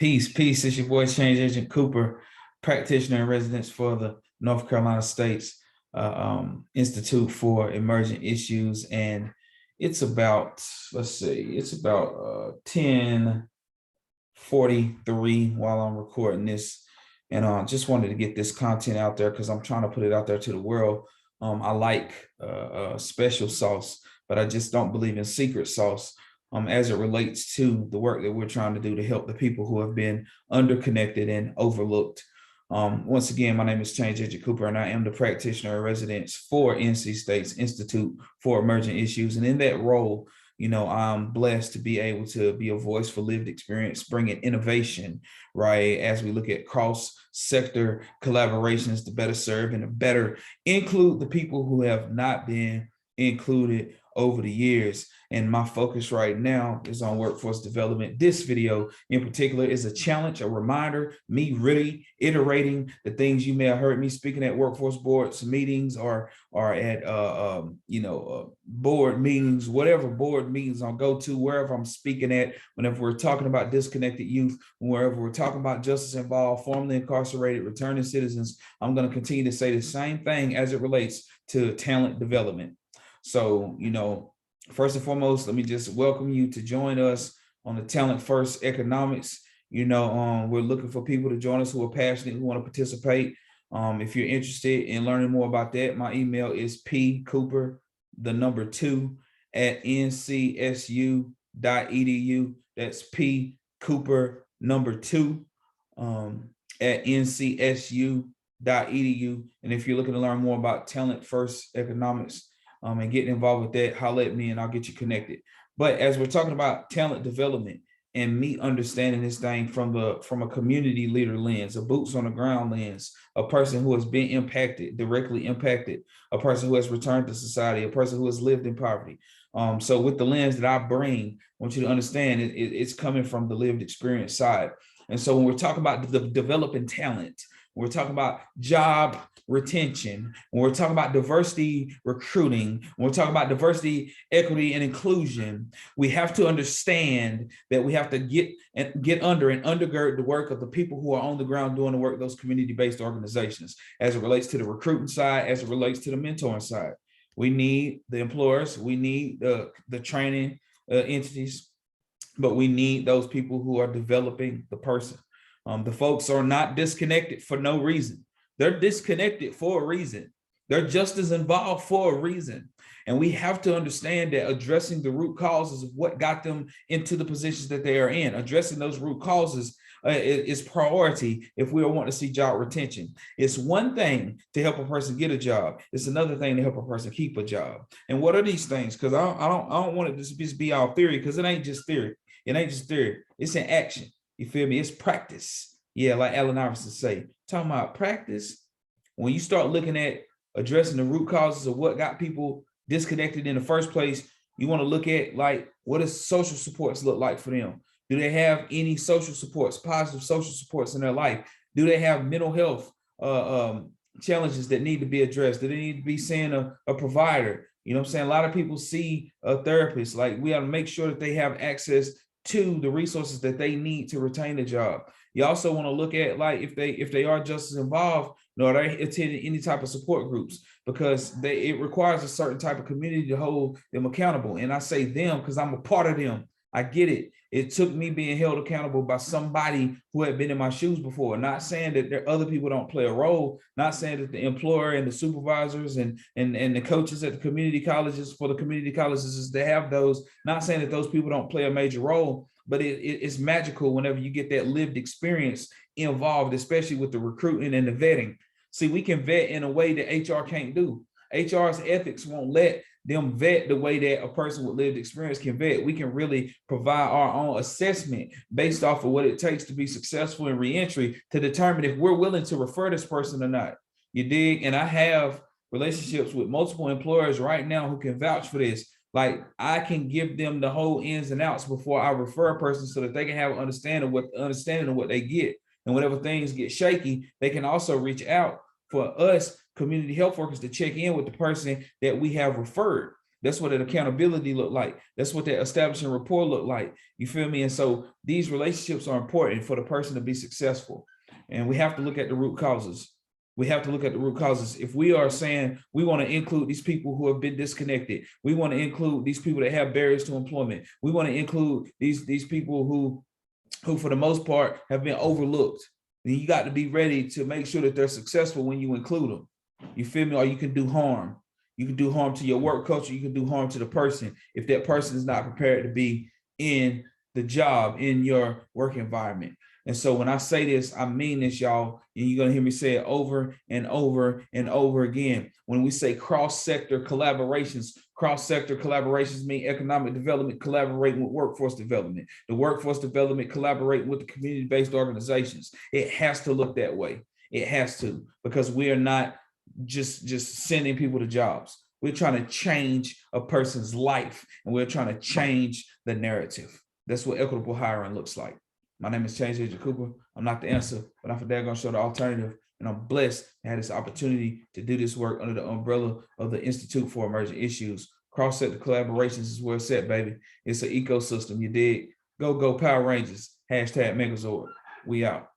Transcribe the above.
Peace. It's your boy, Change Agent Cooper, practitioner in residence for the North Carolina State's Institute for Emergent Issues. And it's about, it's about 10:43 while I'm recording this. And just wanted to get this content out there because I'm trying to put it out there to the world. I like special sauce, but I just don't believe in secret sauce. As it relates to the work that we're trying to do to help the people who have been underconnected and overlooked. Once again, my name is Change Agent Cooper, and I am the practitioner in residence for NC State's Institute for Emergent Issues. And in that role, I'm blessed to be able to be a voice for lived experience, bringing innovation, right? As we look at cross-sector collaborations to better serve and to better include the people who have not been included over the years. And my focus right now is on workforce development. This video in particular is a challenge, a reminder, me really iterating the things you may have heard me speaking at workforce boards meetings or at board meetings, whatever board meetings I'll go to, wherever I'm speaking at, whenever we're talking about disconnected youth, wherever we're talking about justice involved, formerly incarcerated, returning citizens, I'm going to continue to say the same thing as it relates to talent development. So, first and foremost, let me just welcome you to join us on the Talent First Economics. We're looking for people to join us who are passionate, who want to participate. If you're interested in learning more about that, my email is pcooper2@ncsu.edu. That's pcooper2 at ncsu.edu. And if you're looking to learn more about Talent First Economics, and getting involved with that, holler at me and I'll get you connected. But as we're talking about talent development and me understanding this thing from a community leader lens, a boots on the ground lens, a person who has been impacted, directly impacted, a person who has returned to society, a person who has lived in poverty. So with the lens that I bring, I want you to understand it's coming from the lived experience side. And so when we're talking about the developing talent, we're talking about job retention, when we're talking about diversity recruiting, when we're talking about diversity, equity, and inclusion, we have to understand that we have to get under and undergird the work of the people who are on the ground doing the work of those community-based organizations, as it relates to the recruiting side, as it relates to the mentoring side. We need the employers, we need the training entities, but we need those people who are developing the person. The folks are not disconnected for no reason. They're disconnected for a reason. They're just as involved for a reason. And we have to understand that addressing the root causes of what got them into the positions that they are in, addressing those root causes is priority if we want to see job retention. It's one thing to help a person get a job. It's another thing to help a person keep a job. And what are these things? Because I don't want it to just be all theory, because it ain't just theory. It ain't just theory. It's in action. You feel me? It's practice. Yeah, like Allen Iverson say, talking about practice. When you start looking at addressing the root causes of what got people disconnected in the first place, you want to look at, like, what does social supports look like for them? Do they have any social supports, positive social supports in their life? Do they have mental health challenges that need to be addressed? Do they need to be seeing a provider? You know what I'm saying? A lot of people see a therapist. Like, we got to make sure that they have access to the resources that they need to retain the job. You also want to look at, like, if they are just as involved, are they attending any type of support groups? Because it requires a certain type of community to hold them accountable. And I say them because I'm a part of them. I get it. It took me being held accountable by somebody who had been in my shoes before. Not saying that there other people don't play a role, not saying that the employer and the supervisors and the coaches at the community colleges, for the community colleges, they have those, not saying that those people don't play a major role, but it's magical whenever you get that lived experience involved, especially with the recruiting and the vetting. See, we can vet in a way that HR can't do. HR's ethics won't let them vet the way that a person with lived experience can vet. We can really provide our own assessment based off of what it takes to be successful in reentry to determine if we're willing to refer this person or not. You dig? And I have relationships with multiple employers right now who can vouch for this. Like, I can give them the whole ins and outs before I refer a person so that they can have an understanding of what they get. And whenever things get shaky, they can also reach out for us community health workers to check in with the person that we have referred. That's what that accountability look like. That's what that establishing rapport look like. You feel me? And so these relationships are important for the person to be successful. And we have to look at the root causes. We have to look at the root causes. If we are saying we want to include these people who have been disconnected, we want to include these people that have barriers to employment, we want to include these people who for the most part have been overlooked, then you got to be ready to make sure that they're successful when you include them. You feel me? Or you can do harm. You can do harm to your work culture. You can do harm to the person if that person is not prepared to be in the job, in your work environment. And so when I say this, I mean this, y'all, and you're going to hear me say it over and over and over again. When we say cross-sector collaborations mean economic development collaborating with workforce development. The workforce development collaborating with the community-based organizations. It has to look that way. It has to, because we are not just sending people to jobs. We're trying to change a person's life, and we're trying to change the narrative. That's what equitable hiring looks like. My name is Change Agent Cooper. I'm not the answer, but I'm for that going to show the alternative. And I'm blessed to have this opportunity to do this work under the umbrella of the Institute for Emerging Issues. Cross-sector collaborations is where it's at, baby. It's an ecosystem. You dig? Go Power Rangers. #Megazord. We out.